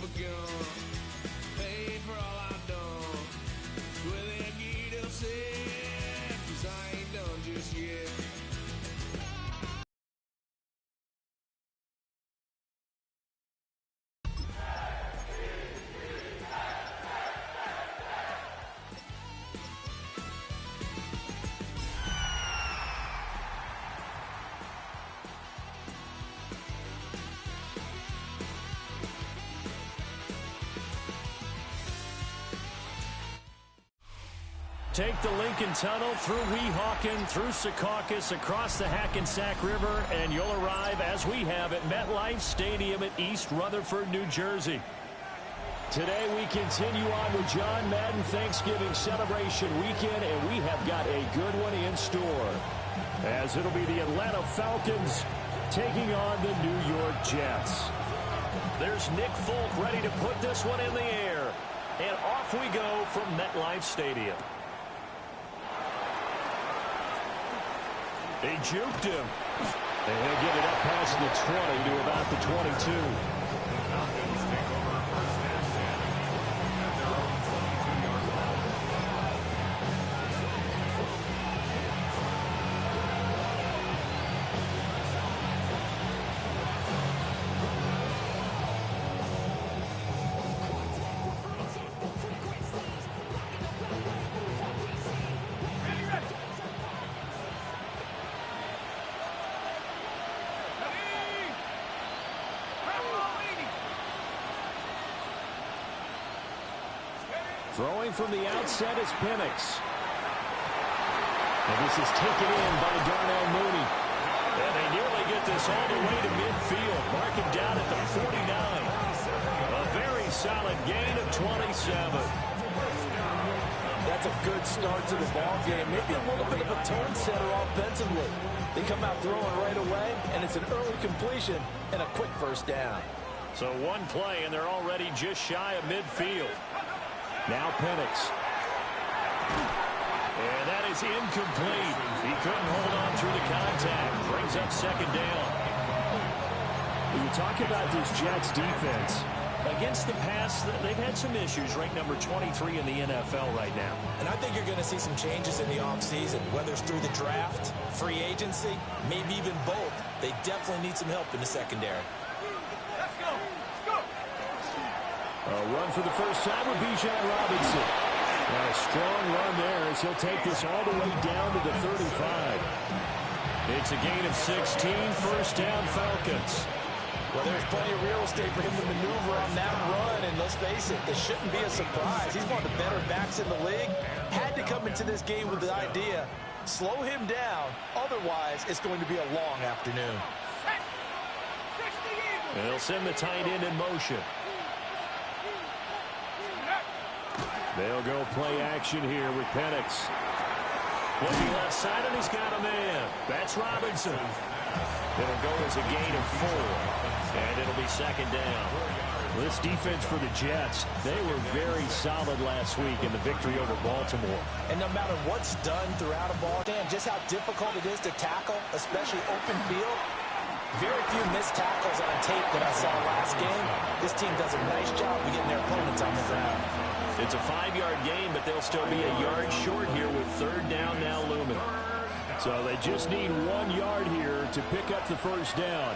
begun. Paid for all I've done. Will they get upset? 'Cause I ain't done just yet. Take the Lincoln Tunnel through Weehawken, through Secaucus, across the Hackensack River, and you'll arrive, as we have, at MetLife Stadium at East Rutherford, New Jersey. Today we continue on with John Madden Thanksgiving Celebration Weekend, and we have got a good one in store, as it'll be the Atlanta Falcons taking on the New York Jets. There's Nick Folk ready to put this one in the air, and off we go from MetLife Stadium. They juked him. And he'll get it up past the 20 to about the 22. Throwing from the outset is Penix. And this is taken in by Darnell Mooney. And they nearly get this all the way to midfield. Mark it down at the 49. A very solid gain of 27. That's a good start to the ball game. Maybe a little bit of a tone setter offensively. They come out throwing right away, and it's an early completion and a quick first down. So one play, and they're already just shy of midfield. Now Penix. And that is incomplete. He couldn't hold on through the contact. Brings up second down. When you talk about this Jets defense, against the pass, they've had some issues. Ranked number 23 in the NFL right now. And I think you're going to see some changes in the offseason, whether it's through the draft, free agency, maybe even both. They definitely need some help in the secondary. A run for the first time with Bijan Robinson. And a strong run there as he'll take this all the way down to the 35. It's a gain of 16, first down Falcons. Well, there's plenty of real estate for him to maneuver on that run, and let's face it, this shouldn't be a surprise. He's one of the better backs in the league. Had to come into this game with the idea, slow him down, otherwise it's going to be a long afternoon. And they'll send the tight end in motion. They'll go play action here with Penix. Looking left side, and he's got a man. That's Robinson. It'll go as a gain of 4. And it'll be second down. This defense for the Jets, they were very solid last week in the victory over Baltimore. And no matter what's done throughout a ball game, just how difficult it is to tackle, especially open field, very few missed tackles on tape that I saw last game. This team does a nice job of getting their opponents on the ground. It's a 5-yard gain, but they'll still be a yard short here with third down now looming. So they just need 1 yard here to pick up the first down.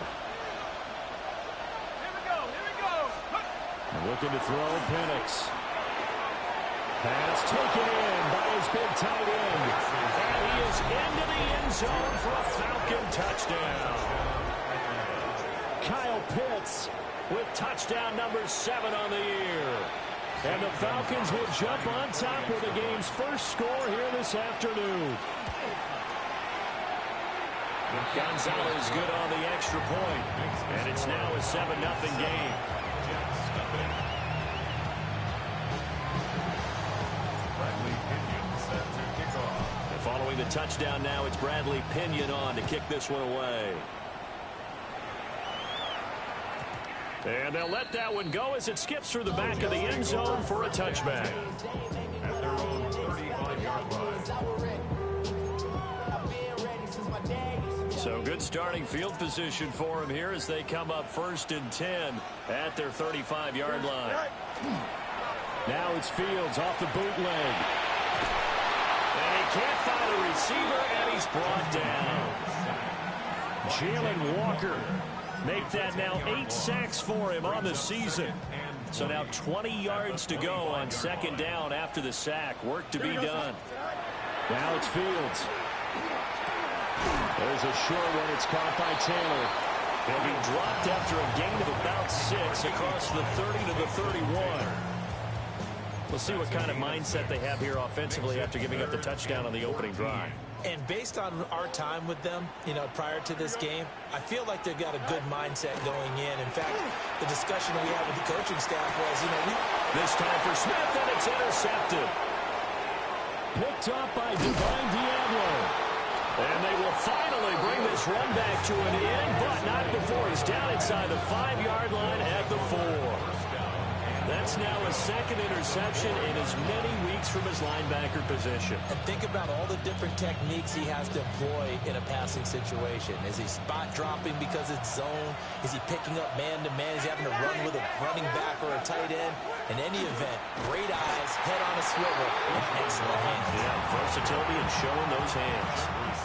Looking to throw Penix. Pass taken in by his big tight end. And he is into the end zone for a Falcon touchdown. Kyle Pitts with touchdown number 7 on the year. And the Falcons will jump on top with the game's first score here this afternoon. Gonzalez good on the extra point. And it's now a 7-0 game. And following the touchdown now, it's Bradley Pinion on to kick this one away. And they'll let that one go as it skips through the back of the end zone for a touchback. At their own 35-yard line. So good starting field position for him here as they come up 1st and 10 at their 35-yard line. Now it's Fields off the bootleg. And he can't find a receiver, and he's brought down. Jalen Walker make that now 8 sacks for him on the season. So now 20 yards to go on 2nd down after the sack. Work to be done. Now it's Fields. There's a short one. It's caught by Taylor. He'll be dropped after a gain of about 6 across the 30 to the 31. We'll see what kind of mindset they have here offensively after giving up the touchdown on the opening drive. And based on our time with them, prior to this game, I feel like they've got a good mindset going in. In fact, the discussion we had with the coaching staff was, this time for Smith, and it's intercepted. Picked up by Divine Diablo. And they will finally bring this run back to an end, but not before he's down inside the 5-yard line at the 4. That's now a 2nd interception in as many weeks from his linebacker position. And think about all the different techniques he has to employ in a passing situation. Is he spot dropping because it's zone? Is he picking up man-to-man? Is he having to run with a running back or a tight end? In any event, great eyes, head on a swivel, and excellent hands. Yeah, versatility and showing those hands.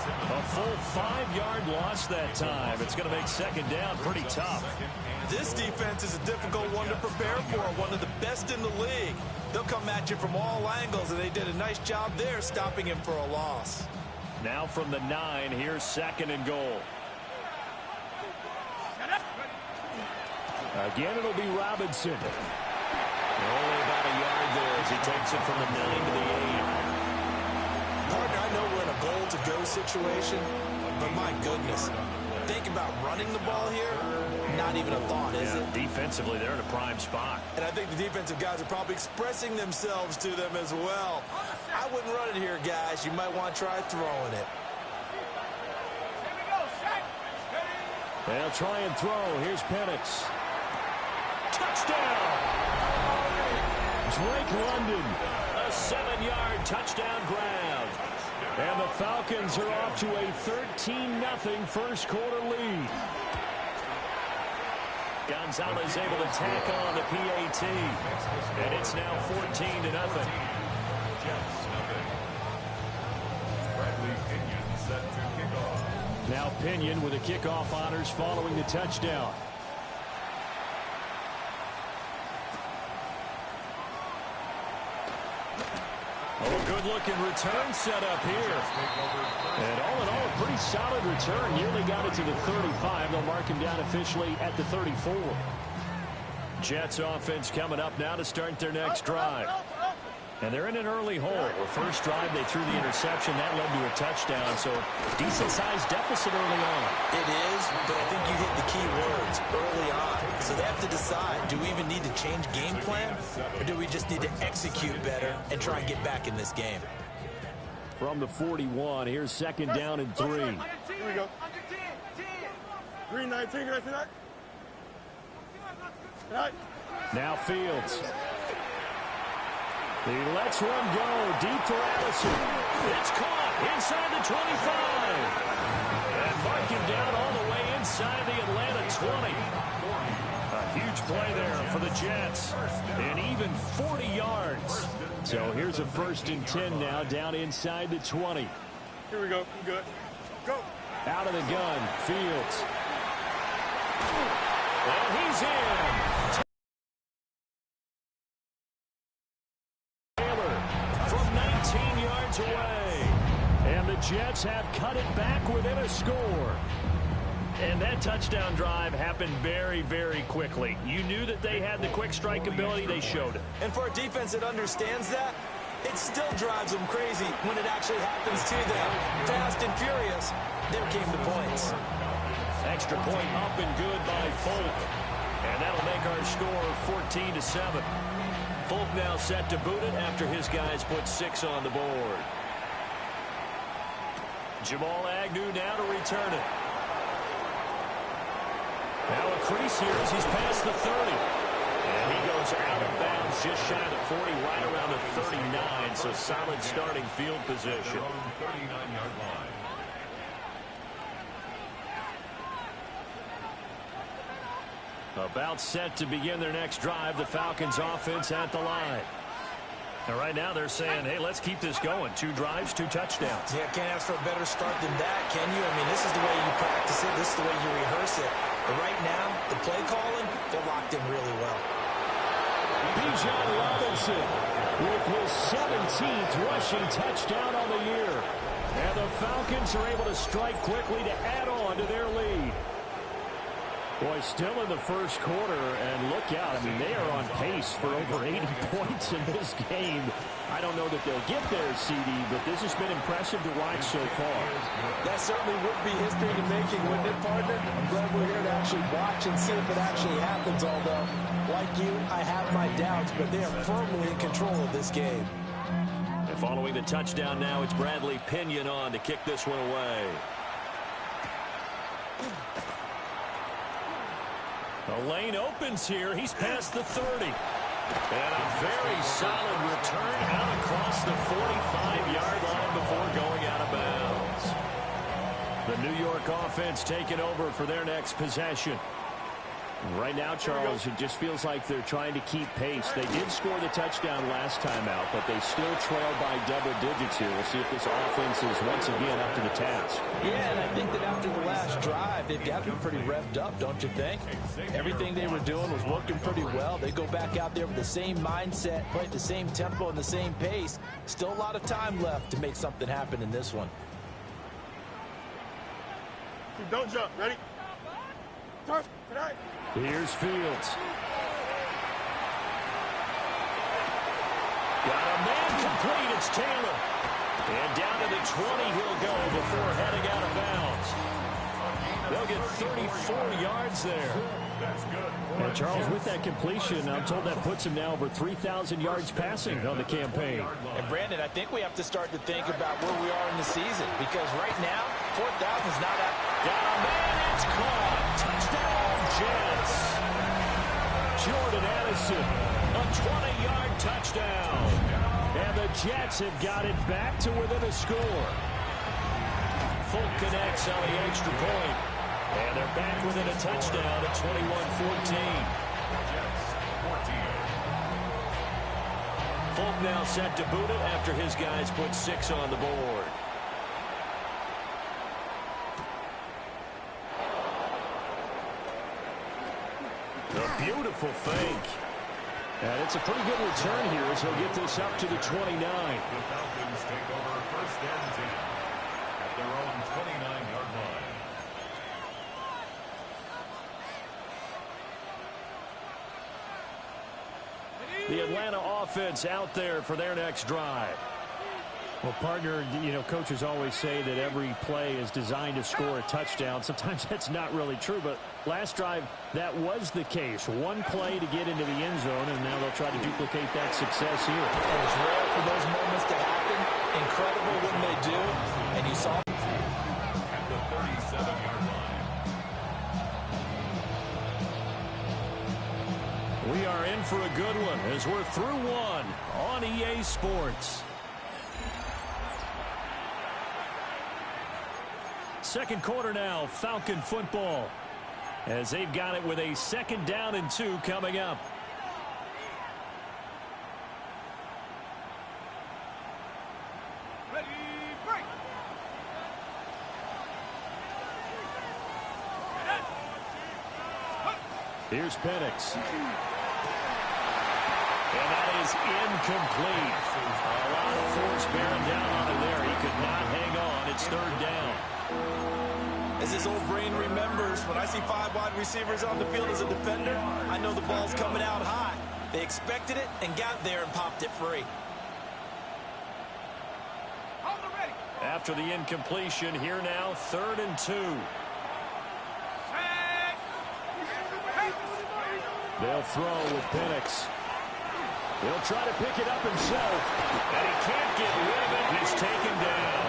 A full 5-yard loss that time. It's going to make 2nd down pretty tough. This defense is a difficult one to prepare for, one of the best in the league. They'll come at you from all angles, and they did a nice job there stopping him for a loss. Now from the 9, here's 2nd and goal. Again, it'll be Robinson. Only about a yard there as he takes it from the 9 to the 8. Partner, I know we're in a goal-to-go situation, but my goodness, think about running the ball here. Not even a thought, is it? Defensively, they're in a prime spot. And I think the defensive guys are probably expressing themselves to them as well. I wouldn't run it here, guys. You might want to try throwing it. They'll try and throw. Here's Penix. Touchdown! Drake London. A 7-yard touchdown grab. And the Falcons are off to a 13-0 first-quarter lead. Gonzalez able to tack on the PAT. And it's now 14-0. Now Pinion with the kickoff honors following the touchdown. Oh, good-looking return set up here. And all in all, a pretty solid return. Nearly got it to the 35. They'll mark him down officially at the 34. Jets offense coming up now to start their next drive. And they're in an early hole. The first drive, they threw the interception. That led to a touchdown. So decent-sized deficit early on. It is, but I think you hit the key words, early on. So they have to decide, do we even need to change game plan? Or do we just need to execute better and try and get back in this game? From the 41, here's 2nd down and 3. Here we go. Green 19, can I see that? Now Fields. He lets one go deep for Allison. It's caught inside the 25. And mark him down all the way inside the Atlanta 20. A huge play there for the Jets. And even 40 yards. So here's a 1st and 10 now down inside the 20. Here we go. I'm good. Go. Out of the gun, Fields. And he's in. Away. And the Jets have cut it back within a score. And that touchdown drive happened very, very quickly. You knew that they had the quick strike ability. They showed it. And for a defense that understands that, it still drives them crazy when it actually happens to them. Fast and furious, there came the points. Extra point up and good by Folk. And that'll make our score 14-7. Folk now set to boot it after his guys put 6 on the board. Jamal Agnew now to return it. Now a crease here as he's past the 30. And he goes out of bounds just shy of the 40, right around the 39. So solid starting field position. About set to begin their next drive. The Falcons offense at the line. And right now they're saying, hey, let's keep this going. 2 drives, 2 touchdowns. Yeah, can't ask for a better start than that, can you? I mean, this is the way you practice it. This is the way you rehearse it. But right now, the play calling, they're locked in really well. Bijan Robinson with his 17th rushing touchdown on the year. And the Falcons are able to strike quickly to add on to their lead. Boy, still in the first quarter, and look out. I mean, they are on pace for over 80 points in this game. I don't know that they'll get there, CD, but this has been impressive to watch so far. That certainly would be history to making, wouldn't it, partner? I'm glad we're here to actually watch and see if it actually happens, although, like you, I have my doubts, but they are firmly in control of this game. And following the touchdown now, it's Bradley Pinion on to kick this one away. The lane opens here. He's past the 30. And a very solid return out across the 45-yard line before going out of bounds. The New York offense taking over for their next possession. Right now, Charles, it just feels like they're trying to keep pace. They did score the touchdown last time out, but they still trail by double digits here. We'll see if this offense is once again up to the task. Yeah, and I think that after the last drive, they've got to be pretty revved up, don't you think? Everything they were doing was working pretty well. They go back out there with the same mindset, play at the same tempo and the same pace. Still a lot of time left to make something happen in this one. Don't jump. Ready? Turn. Tonight. Here's Fields. Got a man complete. It's Taylor. And down to the 20 he'll go before heading out of bounds. They'll get 34 yards there. And Charles, with that completion, I'm told that puts him now over 3,000 yards passing on the campaign. And Brandon, I think we have to start to think about where we are in the season, because right now, 4,000 is not out. Got a man. It's caught. Touchdown, Jets. Jordan Addison, a 20-yard touchdown. And the Jets have got it back to within a score. Folk connects on the extra point. And they're back within a touchdown at 21-14. Folk now set to boot it after his guys put 6 on the board. A beautiful fake. And it's a pretty good return here as he'll get this up to the 29. The Falcons take over first and 10 at their own 29-yard line. The Atlanta offense out there for their next drive. Well, partner, you know, coaches always say that every play is designed to score a touchdown. Sometimes that's not really true, but last drive, that was the case. One play to get into the end zone, and now they'll try to duplicate that success here. And it's rare for those moments to happen. Incredible when they do. And you saw At the 37-yard line. We are in for a good one as we're through one on EA Sports. Second quarter now, Falcon football, as they've got it with a 2nd down and 2 coming up. Ready, break. Here's Penix. And that is incomplete. A lot of force bearing down on him there. He could not hang on. It's 3rd down. As his old brain remembers, when I see 5 wide receivers on the field as a defender, I know the ball's coming out high. They expected it and got there and popped it free. Hold it ready. After the incompletion, here now, 3rd and 2. They'll throw with Penix. He'll try to pick it up himself, and he can't get rid of it. He's taken down.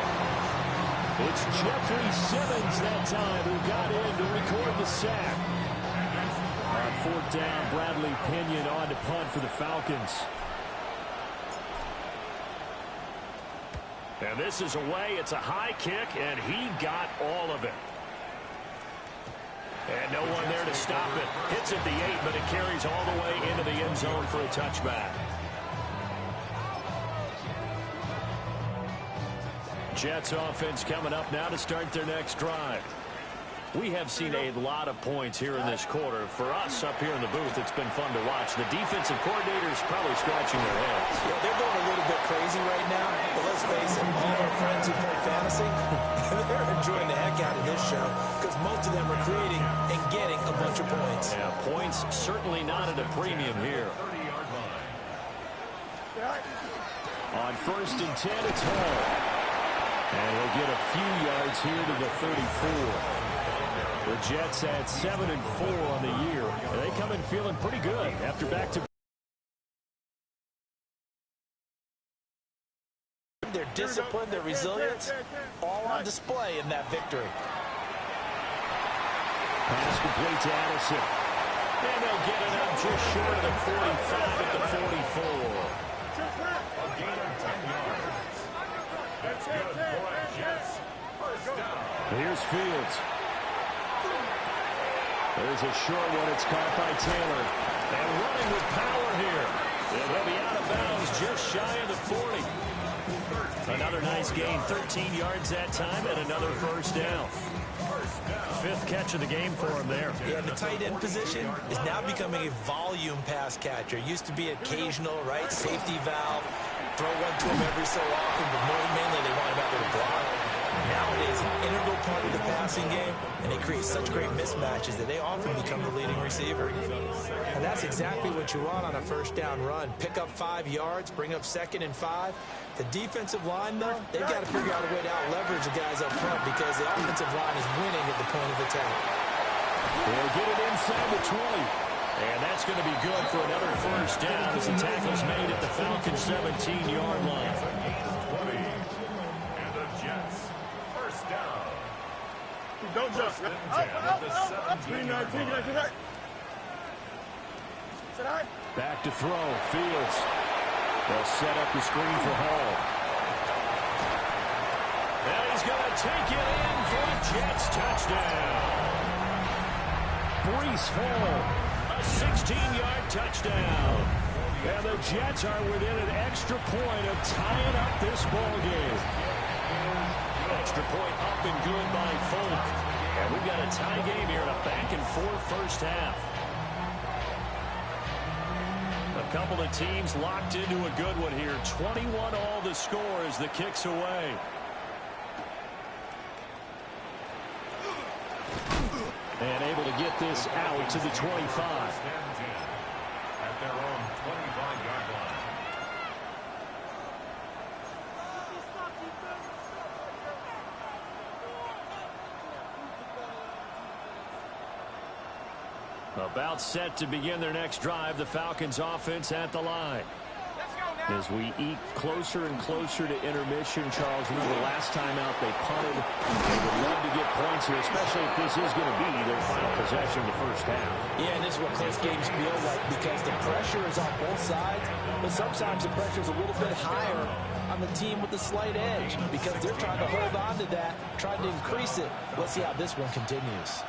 It's Jeffrey Simmons that time who got in to record the sack. On 4th down, Bradley Pinion on to punt for the Falcons. And this is away. It's a high kick, and he got all of it. And no one there to stop it. Hits at the 8, but it carries all the way into the end zone for a touchback. Jets offense coming up now to start their next drive. We have seen a lot of points here in this quarter. For us up here in the booth, it's been fun to watch. The defensive coordinators probably scratching their heads. Yeah, they're going a little bit crazy right now. But let's face it, all our friends who play fantasy, they're enjoying the heck out of this show because most of them are creating and getting a bunch of points. Yeah, points certainly not at a premium here. On 1st and 10, it's Hall. And he'll get a few yards here to the 34. The Jets at 7-4 on the year. They come in feeling pretty good after back-to-back. Their discipline, their resilience, all on display in that victory. Pass complete to Addison. And they'll get it up just short of the 45 at the 44. A gain of 10 yards. That's good for a Jets. First down. Here's Fields. There's a short one. It's caught by Taylor. And running with power here. And he'll be out of bounds just shy of the 40. Another nice gain. 13 yards that time and another first down. 5th catch of the game for him there. Yeah, the tight end position is now becoming a volume pass catcher. Used to be occasional, right? Safety valve. Throw one to him every so often, but more mainly they want him out there to block. Nowadays, an integral part of the passing game, and they create such great mismatches that they often become the leading receiver. And that's exactly what you want on a first down run. Pick up 5 yards, bring up 2nd and 5. The defensive line, though, they've got to figure out a way to out-leverage the guys up front because the offensive line is winning at the point of attack. They'll get it inside the 20. And that's going to be good for another first down as the tackle's made at the Falcons' 17-yard line. 20. And the Jets. First down. Don't jump. First and 10 at the 17-yard line. Back to throw. Fields. They'll set up the screen for Hall. And he's going to take it in for a Jets touchdown. Breece Hall. A 16-yard touchdown. And the Jets are within an extra point of tying up this ball game. Extra point up and good by Folk. And we've got a tie game here in a back-and-forth first half. A couple of teams locked into a good one here. 21 all the score as the kick's away. And able to get this out to the 25. At their own 25-yard line. About set to begin their next drive. The Falcons offense at the line. As we eke closer and closer to intermission, Charles, remember last time out they punted. They would love to get points here, especially if this is going to be their final possession of the first half. Yeah, and this is what close games feel like because the pressure is on both sides, but sometimes the pressure is a little bit higher on the team with the slight edge because they're trying to hold on to that, trying to increase it. Let's see how this one continues.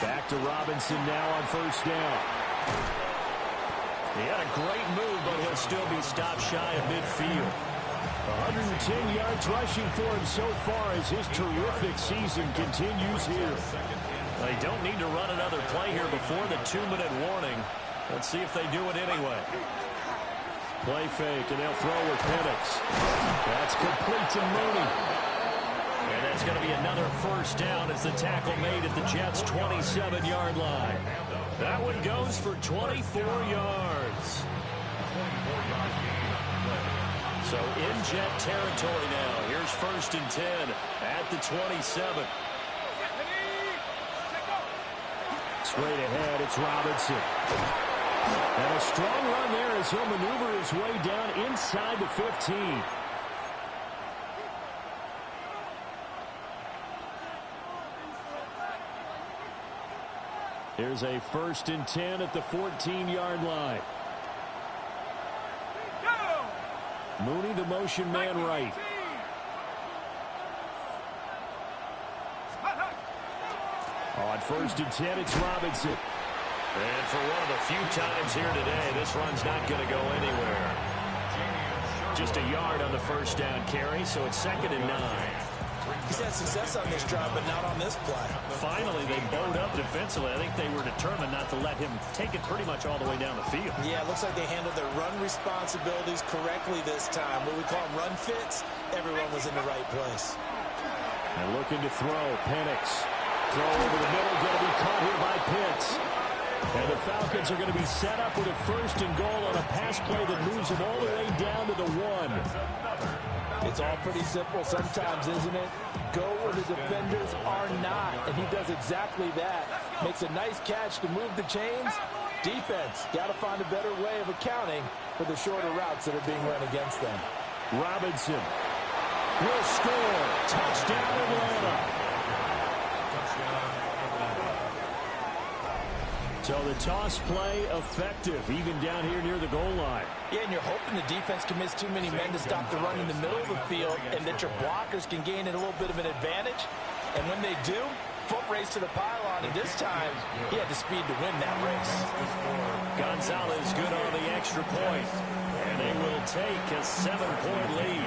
Back to Robinson now on first down. He had a great move, but he'll still be stopped shy of midfield. 110 yards rushing for him so far as his terrific season continues here. They don't need to run another play here before the 2-minute warning. Let's see if they do it anyway. Play fake, and they'll throw with Penix. That's complete to Mooney. And that's going to be another first down as the tackle made at the Jets' 27-yard line. That one goes for 24 yards. So in Jet territory now. Here's 1st and 10 at the 27. Straight ahead, it's Robinson. And a strong run there as he'll maneuver his way down inside the 15. Here's a 1st and 10 at the 14-yard line. Mooney, the motion man right. On 1st and 10, it's Robinson. And for one of the few times here today, this run's not going to go anywhere. Just a yard on the first down carry, so it's 2nd and 9. He's had success on this drive, but not on this play. Finally, they bowed up defensively. I think they were determined not to let him take it pretty much all the way down the field. Yeah, it looks like they handled their run responsibilities correctly this time. What we call them run fits, everyone was in the right place. And looking to throw, Penix. Throw over the middle, going to be caught here by Pitts. And the Falcons are going to be set up with a 1st and goal on a pass play that moves them all the way down to the 1. It's all pretty simple sometimes, isn't it? Go where the defenders are not, and he does exactly that. Makes a nice catch to move the chains. Defense, got to find a better way of accounting for the shorter routes that are being run against them. Robinson will score. Touchdown, Atlanta. So the toss play effective, even down here near the goal line. Yeah, and you're hoping the defense commits too many men to stop the run in the middle of the field and that your blockers can gain a little bit of an advantage. And when they do, foot race to the pylon, and this time he had the speed to win that race. Gonzalez good on the extra point, and they will take a 7-point lead.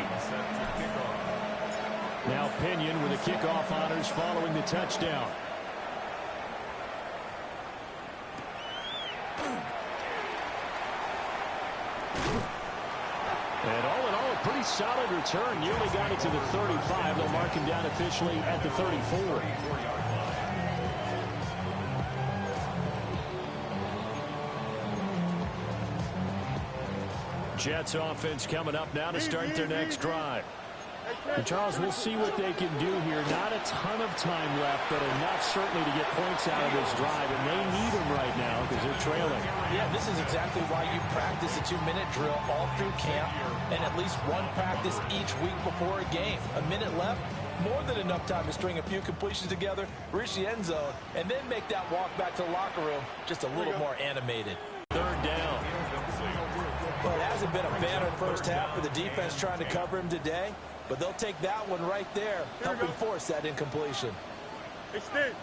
Now Pinion with the kickoff honors following the touchdown. And all in all, a pretty solid return. Nearly got it to the 35. They'll mark him down officially at the 34. Jets offense coming up now to start their next drive. And Charles, we'll see what they can do here. Not a ton of time left, but enough certainly to get points out of this drive. And they need them right now because they're trailing. Yeah, this is exactly why you practice a 2-minute drill all through camp and at least one practice each week before a game. A minute left, more than enough time to string a few completions together, reach the end zone, and then make that walk back to the locker room just a little more animated. 3rd down. Well, it hasn't been a banner first half for the defense trying to cover him today, but they'll take that one right there, helping force that incompletion. Extend.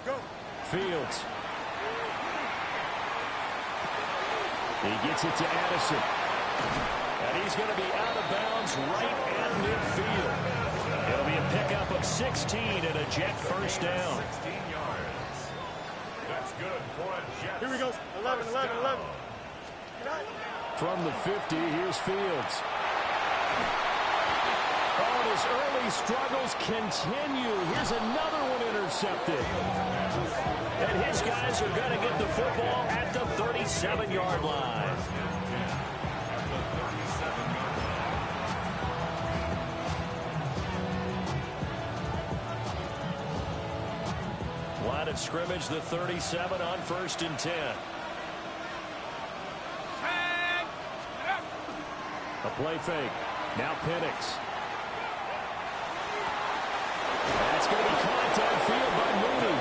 Go. Fields. He gets it to Addison. And he's going to be out of bounds right at midfield. It'll be a pickup of 16 and a Jet first down. 16 yards. That's good for a Jet. Here we go. 11. From the 50, here's Fields. Oh, his early struggles continue. Here's another one intercepted. And his guys are going to get the football at the 37-yard line. Line of scrimmage, the 37 on 1st and 10. A play fake. Now Penix. That's going to be caught downfield by Mooney.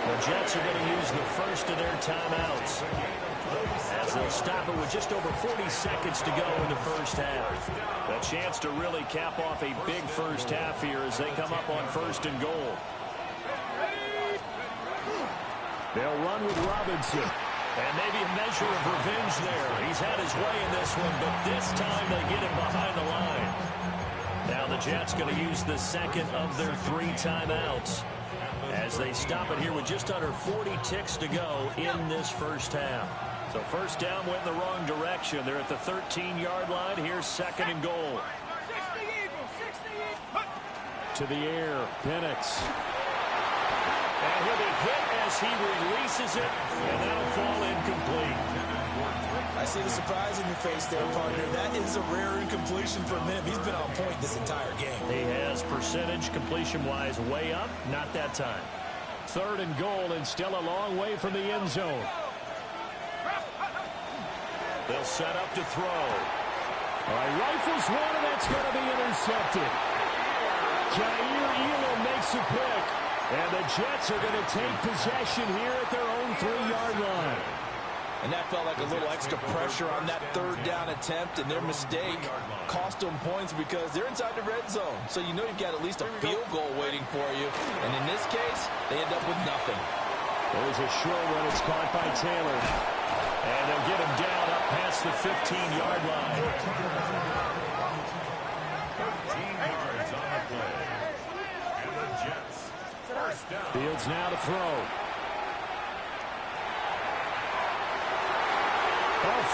The Jets are going to use the first of their timeouts as they'll stop it with just over 40 seconds to go in the first half. A chance to really cap off a big first half here as they come up on 1st and goal. They'll run with Robinson. And maybe a measure of revenge there. He's had his way in this one, but this time they get him behind the line. Now the Jets going to use the second of their 3 timeouts as they stop it here with just under 40 ticks to go in this first half. So first down went in the wrong direction. They're at the 13-yard line. Here's 2nd and goal. To the air, Penix. And he'll be hit as he releases it, and that'll fall incomplete. I see the surprise in your face there, partner. That is a rare incompletion from him. He's been on point this entire game. He has percentage completion-wise way up, not that time. 3rd and goal, and still a long way from the end zone. They'll set up to throw. All right, rifles one, and that's going to be intercepted. Jair Elam makes a pick. And the Jets are going to take possession here at their own 3-yard line. And that felt like a little extra pressure on that third down attempt, and their mistake cost them points because they're inside the red zone. So you know you've got at least a field goal waiting for you. And in this case, they end up with nothing. There's a short one. It's caught by Taylor. And they'll get him down up past the 15-yard line. 13 yards on the play. And the Jets, first down. Fields now to throw.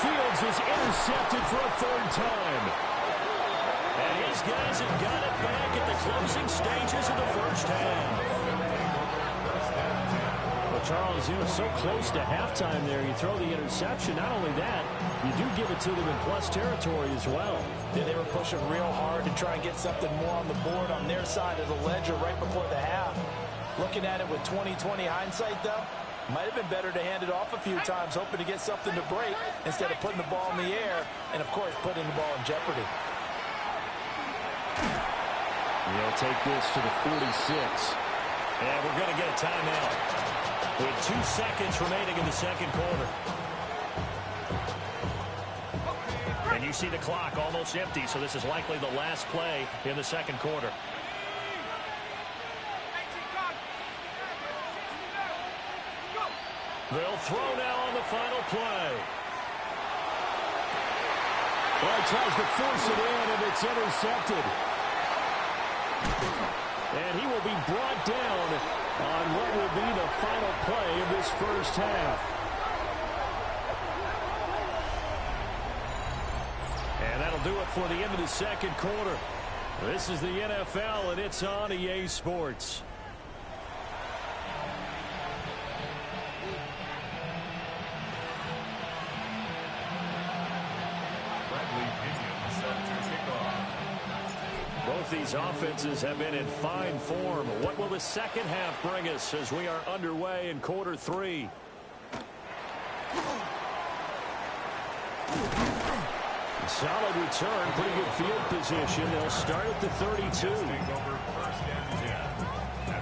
Fields is intercepted for a third time. And his guys have got it back at the closing stages of the first half. Well, Charles, so close to halftime there. You throw the interception. Not only that, you do give it to them in plus territory as well. Yeah, they were pushing real hard to try and get something more on the board on their side of the ledger right before the half. Looking at it with 20/20 hindsight, though, might have been better to hand it off a few times, hoping to get something to break instead of putting the ball in the air and, of course, putting the ball in jeopardy. They'll take this to the 46. And we're going to get a timeout with 2 seconds remaining in the second quarter. And you see the clock almost empty, so this is likely the last play in the second quarter. They'll throw now on the final play. Well, he tries to force it in, and it's intercepted. And he will be brought down on what will be the final play of this first half. And that'll do it for the end of the second quarter. This is the NFL, and it's on EA Sports. Both these offenses have been in fine form. What will the second half bring us as we are underway in quarter 3? Solid return, pretty good field position. They'll start at the 32.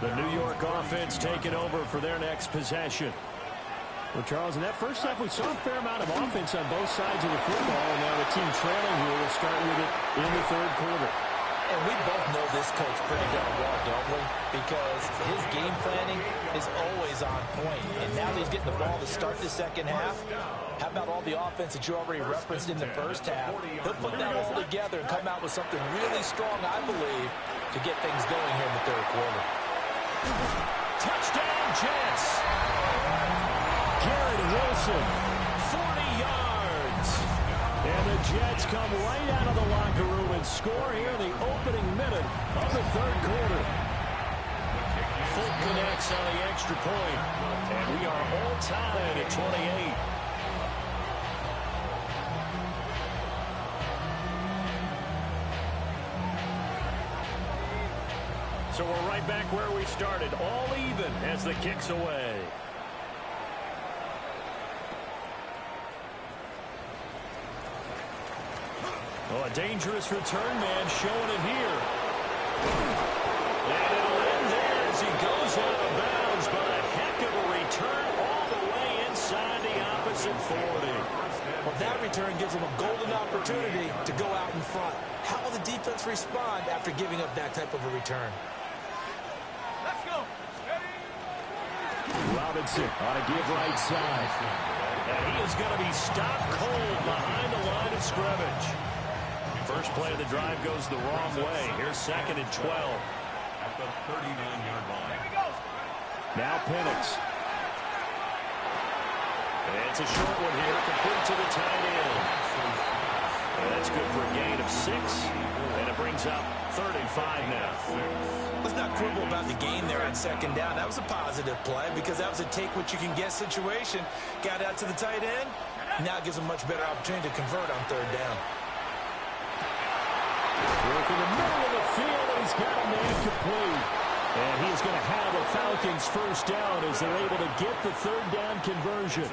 The New York offense taking over for their next possession. Well, Charles, in that first half, we saw a fair amount of offense on both sides of the football, and now the team trailing here will start with it in the third quarter. And we both know this coach pretty darn well, don't we? Because his game planning is always on point. And now that he's getting the ball to start the second half, how about all the offense that you already referenced in the first half? He'll put that all together and come out with something really strong, I believe, to get things going here in the third quarter. Touchdown, Jets! Garrett Wilson, 40 yards. And the Jets come right out of the locker room and score here in the opening minute of the third quarter. Fulton connects on the extra point, and we are all tied at 28. So we're right back where we started, all even as the kick's away. Oh, a dangerous return man showing it here. And it'll end there as he goes out of bounds, but a heck of a return all the way inside the opposite 40. Well, that return gives him a golden opportunity to go out in front. How will the defense respond after giving up that type of a return? Let's go. Robinson on a give right side. And he is going to be stopped cold behind the line of scrimmage. First play of the drive goes the wrong way. Here's 2nd and 12. At the 39-yard line. Now Penix. And it's a short one here, complete to the tight end. And that's good for a gain of 6. And it brings up 35 now. Let's not quibble about the gain there on 2nd down. That was a positive play because that was a take-what-you-can-get situation. Got out to the tight end. Now it gives him a much better opportunity to convert on 3rd down. Work in the middle of the field, and he's got a man complete. And he's going to have the Falcons first down as they're able to get the 3rd down conversion.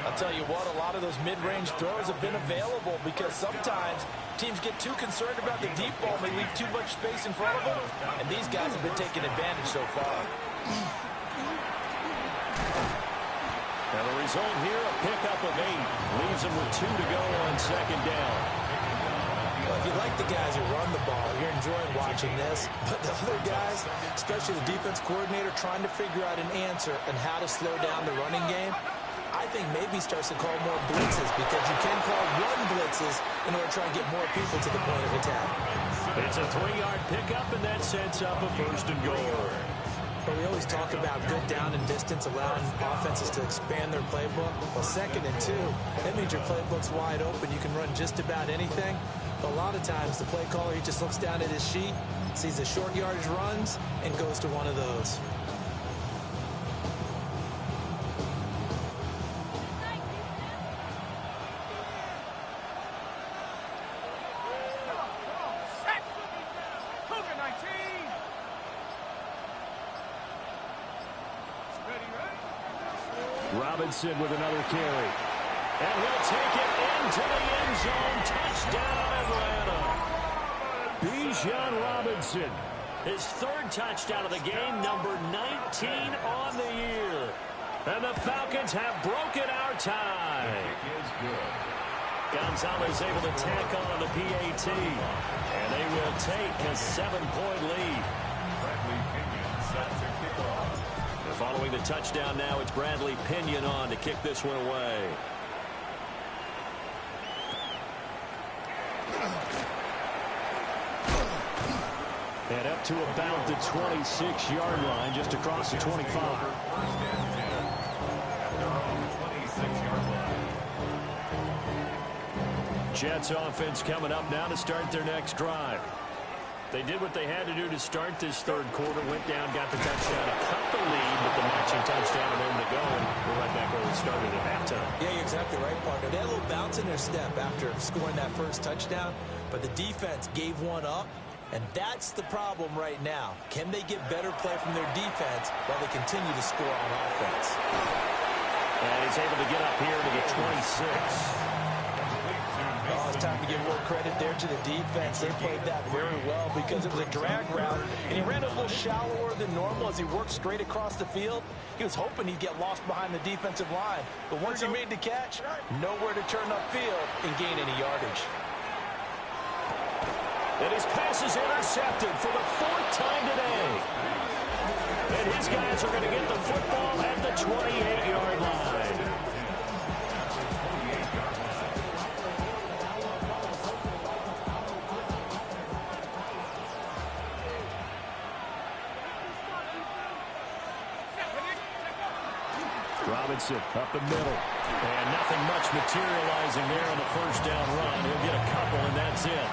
I'll tell you what, a lot of those mid-range throws have been available because sometimes teams get too concerned about the deep ball and they leave too much space in front of them. And these guys have been taking advantage so far. And the result here, a pickup of 8. Leaves them with 2 to go on second down. Well, if you like the guys who run the ball, you're enjoying watching this. But the other guys, especially the defense coordinator, trying to figure out an answer and how to slow down the running game, I think maybe starts to call more blitzes, because you can call 1 blitzes in order to try and get more people to the point of attack. It's a 3-yard pickup, and that sets up a 1st and goal. But we always talk about good down and distance, allowing offenses to expand their playbook. Well, 2nd and 2, that means your playbook's wide open. You can run just about anything. But a lot of times, the play caller, he just looks down at his sheet, sees the short yardage runs, and goes to one of those. Robinson with another carry. And he'll take it into the end zone. Touchdown, Atlanta. Bijan Robinson, his 3rd touchdown of the game, number 19 on the year. And the Falcons have broken our tie. Gonzalez able to tack on the PAT. And they will take a 7-point lead. Bradley Pinion set to kick off. Following the touchdown now, it's Bradley Pinion on to kick this one away. And up to about the 26-yard line, just across the 25. First and 10. At their own 26-yard line. Jets offense coming up now to start their next drive. They did what they had to do to start this 3rd quarter. Went down, got the touchdown, cut the lead with the matching touchdown a moment ago, and we're right back where we started at halftime. Yeah, you're exactly right, partner. They had a little bounce in their step after scoring that first touchdown, but the defense gave one up, and that's the problem right now. Can they get better play from their defense while they continue to score on offense? And he's able to get up here to the 26. Oh, it's time to give more credit there to the defense. They played that very well because it was a drag route, and he ran a little shallower than normal as he worked straight across the field. He was hoping he'd get lost behind the defensive line, but once he made the catch, nowhere to turn upfield and gain any yardage. And his pass is intercepted for the 4th time today. And his guys are going to get the football at the 28-yard line. Robinson up the middle. And nothing much materializing there on the 1st down run. He'll get a couple, and that's it.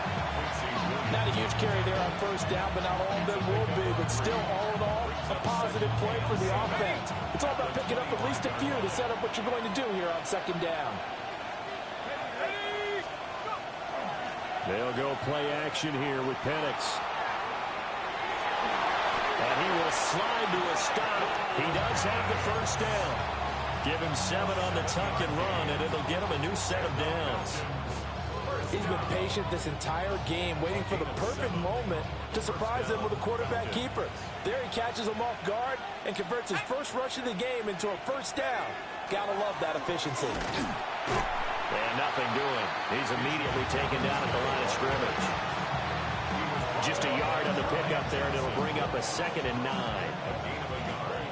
Not a huge carry there on 1st down, but not all of them will be. But still, all in all, a positive play for the offense. It's all about picking up at least a few to set up what you're going to do here on 2nd down. They'll go play action here with Penix. And he will slide to a stop. He does have the 1st down. Give him 7 on the tuck and run, and it'll get him a new set of downs. He's been patient this entire game, waiting for the perfect moment to surprise them with a quarterback keeper. There he catches him off guard and converts his first rush of the game into a 1st down. Gotta love that efficiency. And nothing doing. He's immediately taken down at the line of scrimmage. Just a yard on the pickup there, and it'll bring up a 2nd and 9. A gain of a yard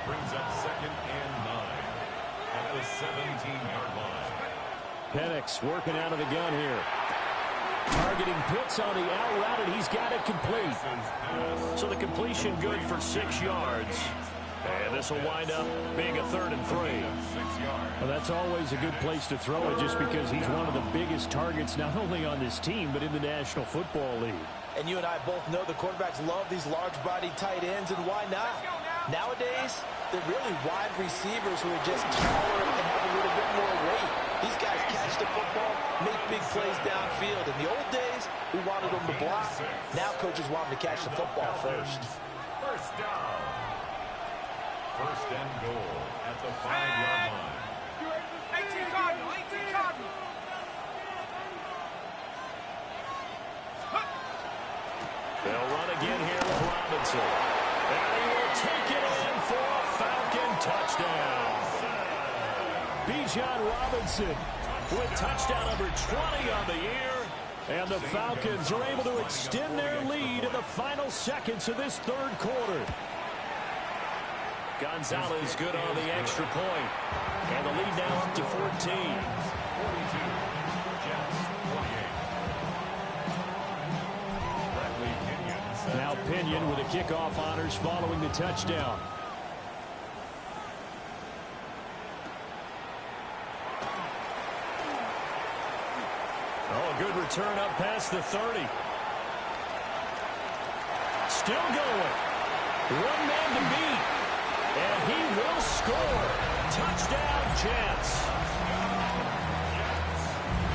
brings up 2nd and 9 at the 17-yard line. Penix working out of the gun here. Targeting Pitts on the out route, and he's got it complete. So the completion good for 6 yards. And this will wind up being a 3rd and 3. Well, that's always a good place to throw it, just because he's one of the biggest targets not only on this team but in the National Football League. And you and I both know the quarterbacks love these large-bodied tight ends, and why not? Nowadays, they're really wide receivers who are just taller and have a little bit more weight. These guys catch the football, make big plays downfield. In the old days, we wanted them to block. Now coaches want them to catch the football first. 1st down. 1st and goal at the 5-yard line. 18 Cardinal, 18 Cardinal. They'll run again here with Robinson. And he will take it in for a Falcon touchdown. Bijan Robinson with touchdown number 20 on the year. And the Falcons are able to extend their lead in the final seconds of this third quarter. Gonzalez good on the extra point. And the lead now up to 14. Now Pinion with the kickoff honors following the touchdown. Oh, a good return up past the 30. Still going. One man to beat. And he will score. Touchdown, Jets.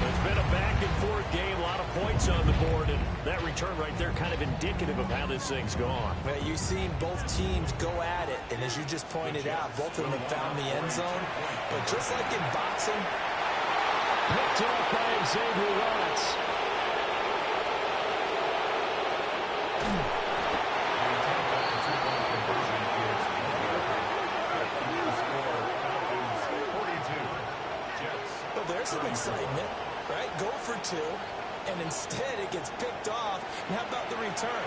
It's been a back-and-forth game, a lot of points on the board, and that return right there kind of indicative of how this thing's gone. Well, you've seen both teams go at it, and as you just pointed out, both of them have found the end zone. But just like in boxing, picked up by Xavier Watts. Well, there's some excitement. Right? Go for two, and instead it gets picked off. And how about the return?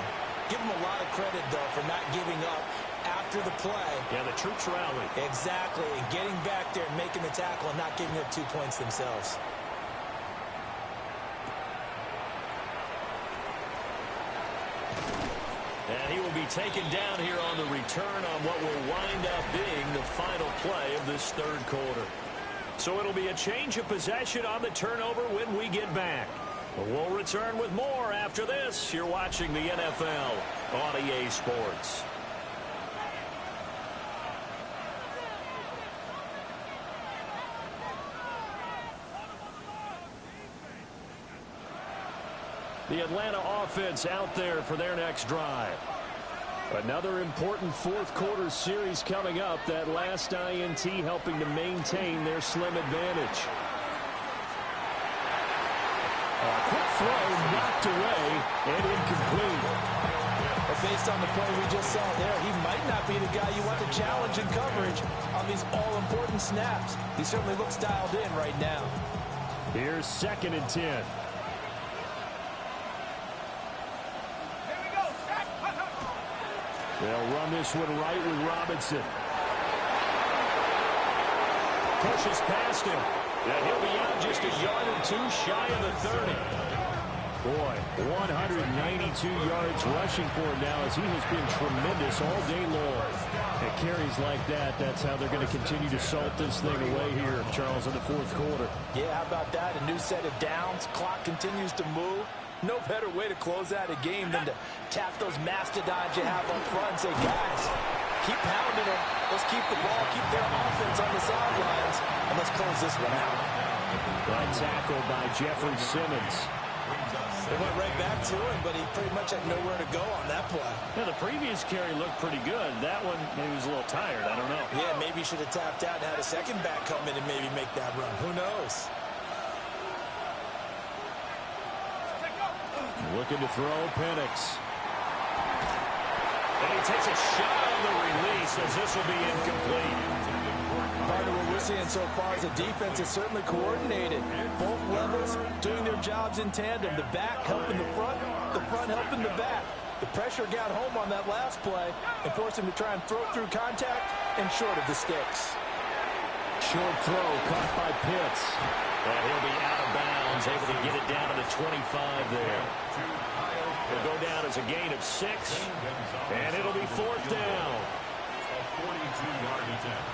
Give them a lot of credit, though, for not giving up after the play. Yeah, the troops rallied. Exactly, and getting back there and making the tackle and not giving up 2 points themselves. And he will be taken down here on the return on what will wind up being the final play of this third quarter. So it'll be a change of possession on the turnover when we get back. We'll return with more after this. You're watching the NFL on EA Sports. The Atlanta offense out there for their next drive. Another important fourth quarter series coming up. That last INT helping to maintain their slim advantage. A quick throw knocked away and incomplete. But based on the play we just saw there, he might not be the guy you want to challenge in coverage on these all-important snaps. He certainly looks dialed in right now. Here's 2nd and 10. They'll run this one right with Robinson. Pushes past him. And he'll be out just a yard or two shy of the 30. Boy, 192 yards rushing for him now as he has been tremendous all day long. And carries like that, that's how they're going to continue to salt this thing away here, Charles, in the fourth quarter. Yeah, how about that? A new set of downs. Clock continues to move. No better way to close out a game than to tap those mastodons you have up front and say, guys, keep pounding them. Let's keep the ball, keep their offense on the sidelines, and let's close this one out. That tackle by Jeffrey Simmons. They went right back to him, but he pretty much had nowhere to go on that play. Yeah, the previous carry looked pretty good. That one, maybe he was a little tired. I don't know. Yeah, maybe he should have tapped out and had a second back come in and maybe make that run. Who knows? Looking to throw, Penix. And he takes a shot on the release as this will be incomplete. Part of what we're seeing so far is the defense is certainly coordinated. Both levels doing their jobs in tandem. The back helping the front helping the back. The pressure got home on that last play and forced him to try and throw through contact and short of the sticks. Short throw caught by Pitts. And he'll be out of bounds, able to get it down to the 25 there. It'll go down as a gain of 6, and it'll be 4th down. A 42-yard attempt.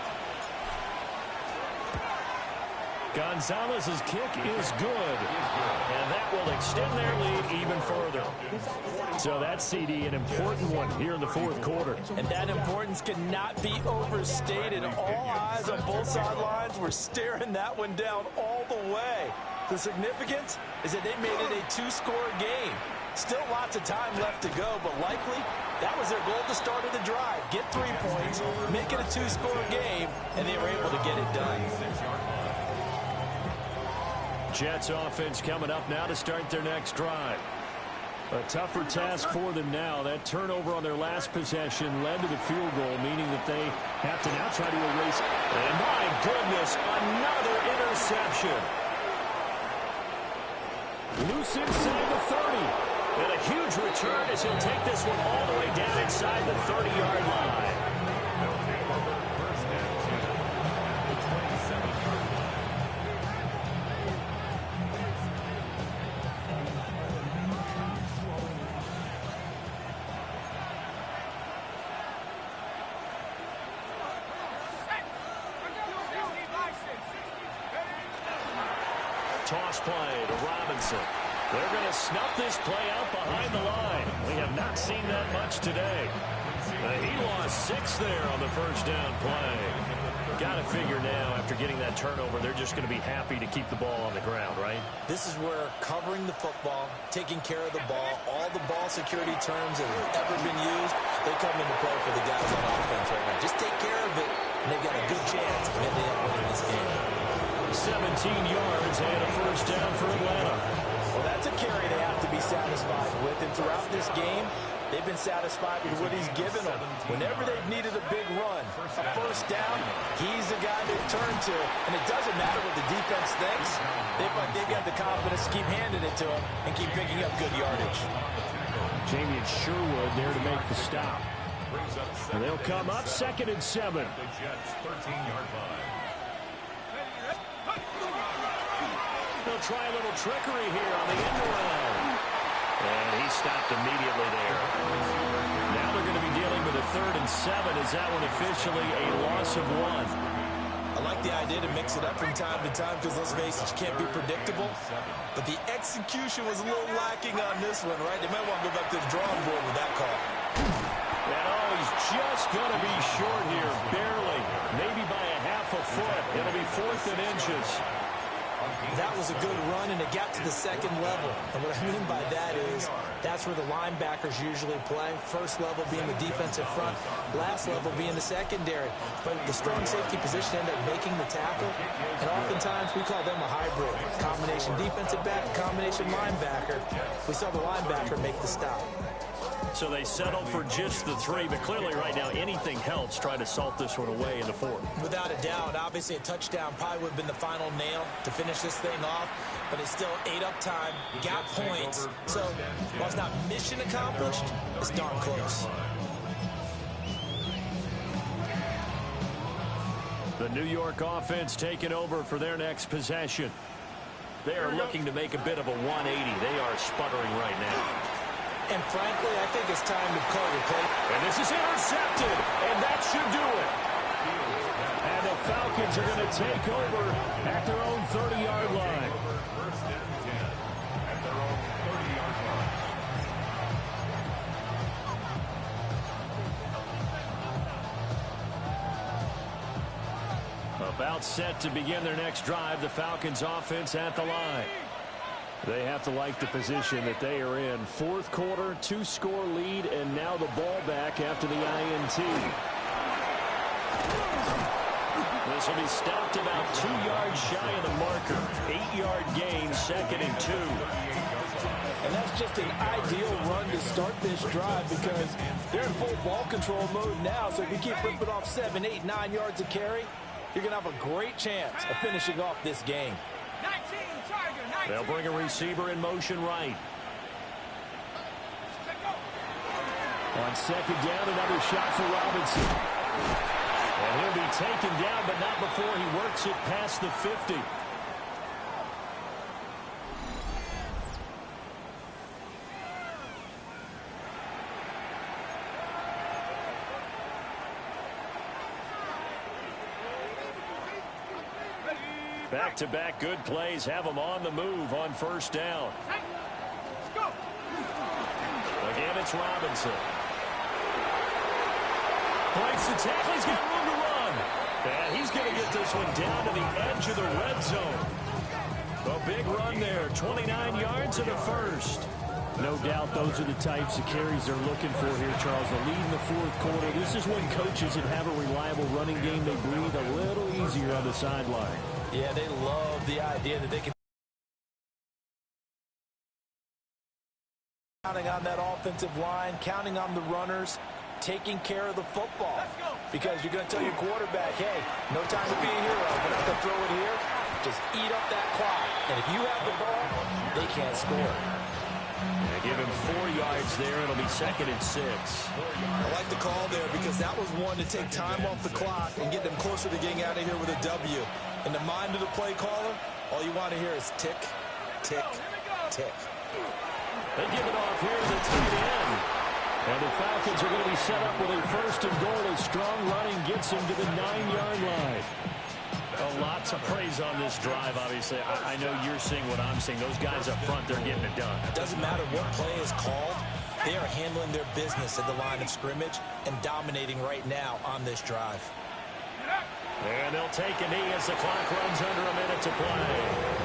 Gonzalez's kick is good, and that will extend their lead even further. So that CD, an important one here in the fourth quarter. And that importance cannot be overstated. All eyes on both sidelines were staring that one down all the way. The significance is that they made it a 2-score game. Still lots of time left to go, but likely that was their goal at the start of the drive. Get 3 points, make it a 2-score game, and they were able to get it done. Jets offense coming up now to start their next drive. A tougher task for them now. That turnover on their last possession led to the field goal, meaning that they have to now try to erase. And my goodness, another interception. Loose inside the 30. And a huge return as he'll take this one all the way down inside the 30-yard line. They'll take over first and 10 at the 27-yard line. Toss play to Robinson. They're going to snuff this play out behind the line. We have not seen that much today. He lost 6 there on the first down play. Got to figure now, after getting that turnover, they're just going to be happy to keep the ball on the ground, right? This is where covering the football, taking care of the ball, all the ball security terms that have ever been used, they come into play for the guys on offense right now. Just take care of it, and they've got a good chance of ending up winning this game. 17 yards and a first down for Atlanta. Well, that's a carry they have to be satisfied with. And throughout this game, they've been satisfied with what he's given them. Whenever they've needed a big run, a first down, he's the guy they turn to. And it doesn't matter what the defense thinks. They've got the confidence to keep handing it to him and keep picking up good yardage. Jamie Sherwood there to make the stop. And they'll come up 2nd and 7. The Jets 13-yard line. They'll try a little trickery here on the end around. And he stopped immediately there. Now they're going to be dealing with a 3rd and 7. Is that one officially a loss of 1? I like the idea to mix it up from time to time because, let's face it, you can't be predictable. But the execution was a little lacking on this one, right? They might want to go back to the drawing board with that call. And he's just going to be short here, barely. Maybe by a half a foot. It'll be 4th and inches. That was a good run, and it got to the 2nd level. And what I mean by that is that's where the linebackers usually play. First level being the defensive front, last level being the secondary. But the strong safety position ended up making the tackle, and oftentimes we call them a hybrid. Combination defensive back, combination linebacker. We saw the linebacker make the stop. So they settled for just the 3, but clearly right now anything helps try to salt this one away in the 4th. Without a doubt, obviously a touchdown probably would have been the final nail to finish this thing off, but it's still ate up time, got points. So while it's not mission accomplished, it's darn close. The New York offense taking over for their next possession. They are looking to make a bit of a 180. They are sputtering right now. And frankly, I think it's time to call your play. And this is intercepted, and that should do it. And the Falcons are going to take over at their own 30-yard line. First and 10 at their own 30-yard line. About set to begin their next drive, the Falcons offense at the line. They have to like the position that they are in. 4th quarter, 2-score lead, and now the ball back after the INT. This will be stopped about 2 yards shy of the marker. 8-yard gain, 2nd and 2. And that's just an ideal run to start this drive because they're in full ball control mode now. So if you keep ripping off 7, 8, 9 yards of carry, you're going to have a great chance of finishing off this game. They'll bring a receiver in motion right. On 2nd down, another shot for Robinson. And he'll be taken down, but not before he works it past the 50. Back-to-back good plays have them on the move on 1st down. Again, it's Robinson. Breaks the tackle. He's got room to run. And he's going to get this one down to the edge of the red zone. A big run there. 29 yards and a first. No doubt those are the types of carries they're looking for here, Charles. The lead in the 4th quarter. This is when coaches that have a reliable running game, they breathe a little easier on the sideline. Yeah, they love the idea that they can counting on that offensive line, counting on the runners. taking care of the football. Because you're going to tell your quarterback, hey, no time to be a hero. We're not going to throw it here. Just eat up that clock. And if you have the ball, they can't score. They give him 4 yards there. It'll be 2nd and 6. I like the call there because that was one to take time off the clock and get them closer to getting out of here with a W. In the mind of the play caller, all you want to hear is tick, tick, tick. They give it off here to the tight end. And the Falcons are going to be set up with a 1st and goal as strong running gets them to the 9-yard line. Lots of praise on this drive, obviously. I know you're seeing what I'm seeing. Those guys up front, they're getting it done. It doesn't matter what play is called. They are handling their business at the line of scrimmage and dominating right now on this drive. And they'll take a knee as the clock runs under a minute to play.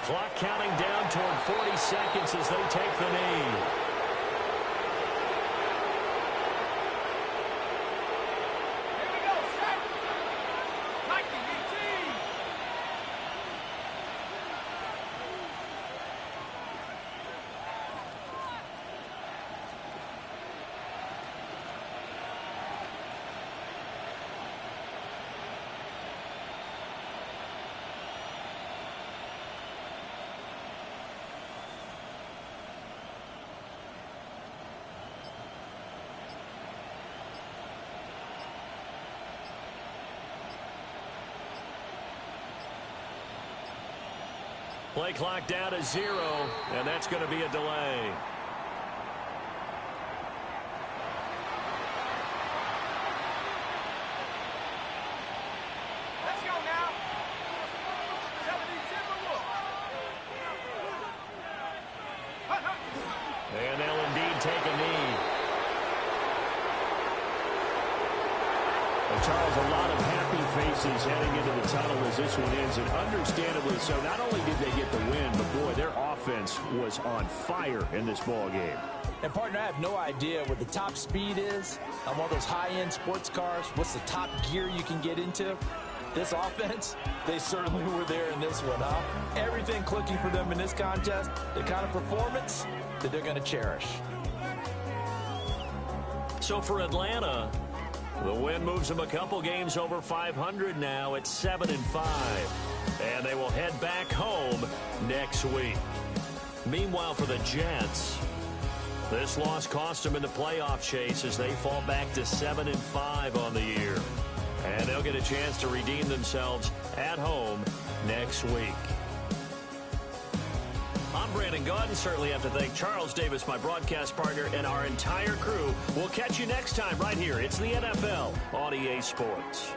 Clock counting down toward 40 seconds as they take the knee. Play clock down to 0, and that's going to be a delay. Let's go now. 70-0. And they'll indeed take a knee. Well, Charles, a lot of happy faces heading into the tunnel as this one ends, and understandably so. Not only did they get the win, but boy, their offense was on fire in this ball game. And partner, I have no idea what the top speed is on one of those high-end sports cars. What's the top gear you can get into? This offense, they certainly were there in this one, huh? Everything clicking for them in this contest, the kind of performance that they're going to cherish. So for Atlanta, the win moves them a couple games over 500 now at 7-5. And they will head back home next week. Meanwhile, for the Jets, this loss cost them in the playoff chase as they fall back to 7-5 on the year. And they'll get a chance to redeem themselves at home next week. I'm Brandon Gaudin. Certainly have to thank Charles Davis, my broadcast partner, and our entire crew. We'll catch you next time right here. It's the NFL on EA Sports.